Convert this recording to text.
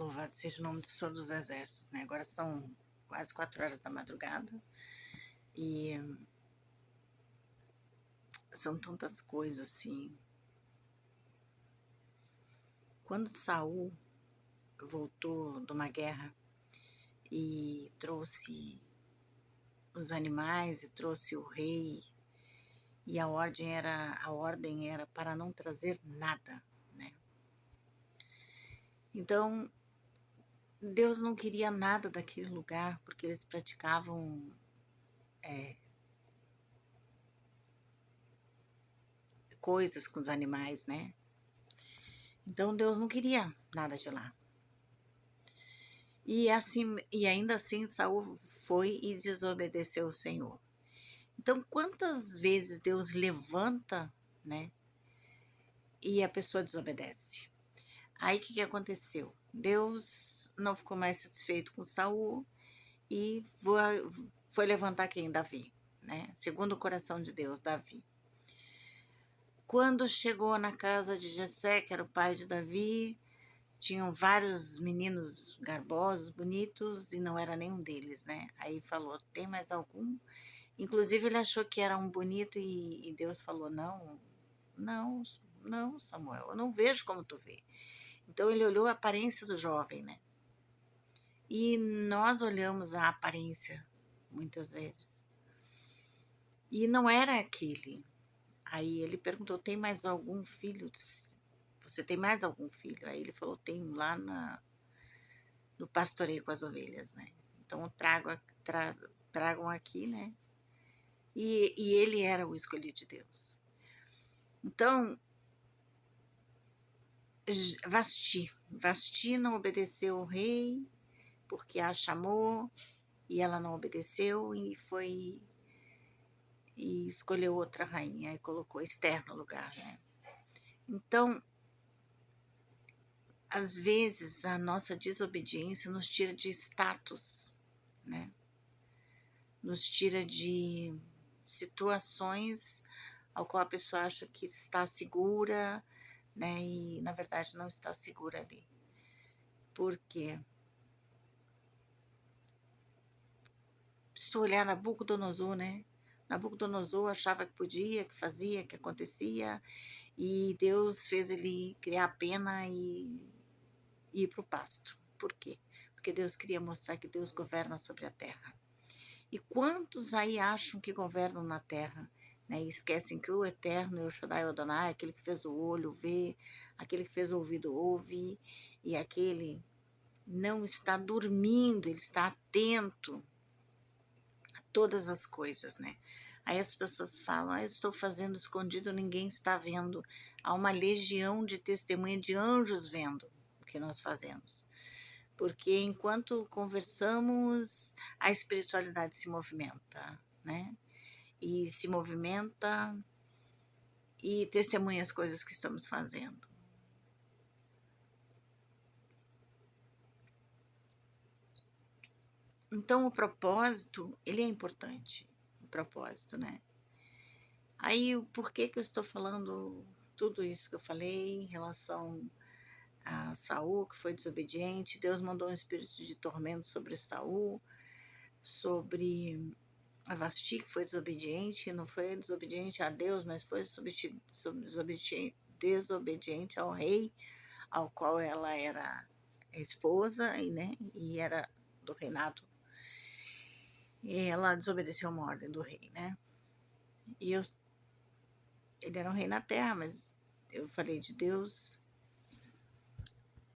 Louvado seja o nome do Senhor dos Exércitos, né? Agora são quase 4 horas da madrugada e são tantas coisas assim. Quando Saul voltou de uma guerra e trouxe os animais e trouxe o rei, e a ordem era para não trazer nada, né? Então Deus não queria nada daquele lugar porque eles praticavam coisas com os animais, né? Então Deus não queria nada de lá. E ainda assim Saul foi e desobedeceu o Senhor. Então, quantas vezes Deus levanta, né? E a pessoa desobedece. Aí o que aconteceu? Deus não ficou mais satisfeito com Saul e foi levantar quem? Davi, né? Segundo o coração de Deus, Davi. Quando chegou na casa de Jessé, que era o pai de Davi, tinham vários meninos garbosos, bonitos, e não era nenhum deles, né? Aí falou, tem mais algum? Inclusive ele achou que era um bonito e Deus falou, não, não, não, Samuel, eu não vejo como tu vê. Então ele olhou a aparência do jovem, né? E nós olhamos a aparência, muitas vezes. E não era aquele. Aí ele perguntou, tem mais algum filho? Você tem mais algum filho? Aí ele falou, tenho lá no pastoreio com as ovelhas, né? Então tragam aqui, né? E ele era o escolhido de Deus. Então, Vasti não obedeceu ao rei, porque a chamou, e ela não obedeceu, e escolheu outra rainha, e colocou Esther no lugar, né? Então, às vezes, a nossa desobediência nos tira de status, né? Nos tira de situações ao qual a pessoa acha que está segura, né? E, na verdade, não está segura ali. Por quê? Se tu olhar Nabucodonosor, né? Nabucodonosor achava que podia, que fazia, que acontecia, e Deus fez ele criar pena e ir para o pasto. Por quê? Porque Deus queria mostrar que Deus governa sobre a terra. E quantos aí acham que governam na terra, né? E esquecem que o Eterno é o Shaddai Adonai, aquele que fez o olho vê, aquele que fez o ouvido ouve, e aquele não está dormindo, ele está atento a todas as coisas, né? Aí as pessoas falam, eu estou fazendo escondido, ninguém está vendo. Há uma legião de testemunha de anjos vendo o que nós fazemos. Porque enquanto conversamos, a espiritualidade se movimenta, né? E se movimenta e testemunha as coisas que estamos fazendo. Então, o propósito, ele é importante, o propósito, né? Aí, por que eu estou falando tudo isso que eu falei em relação a Saul, que foi desobediente? Deus mandou um espírito de tormento sobre Saul, sobre a Vasti, que foi desobediente, não foi desobediente a Deus, mas foi desobediente ao rei, ao qual ela era esposa, né, e era do reinado. E ela desobedeceu uma ordem do rei, né? E ele era um rei na terra, mas eu falei de Deus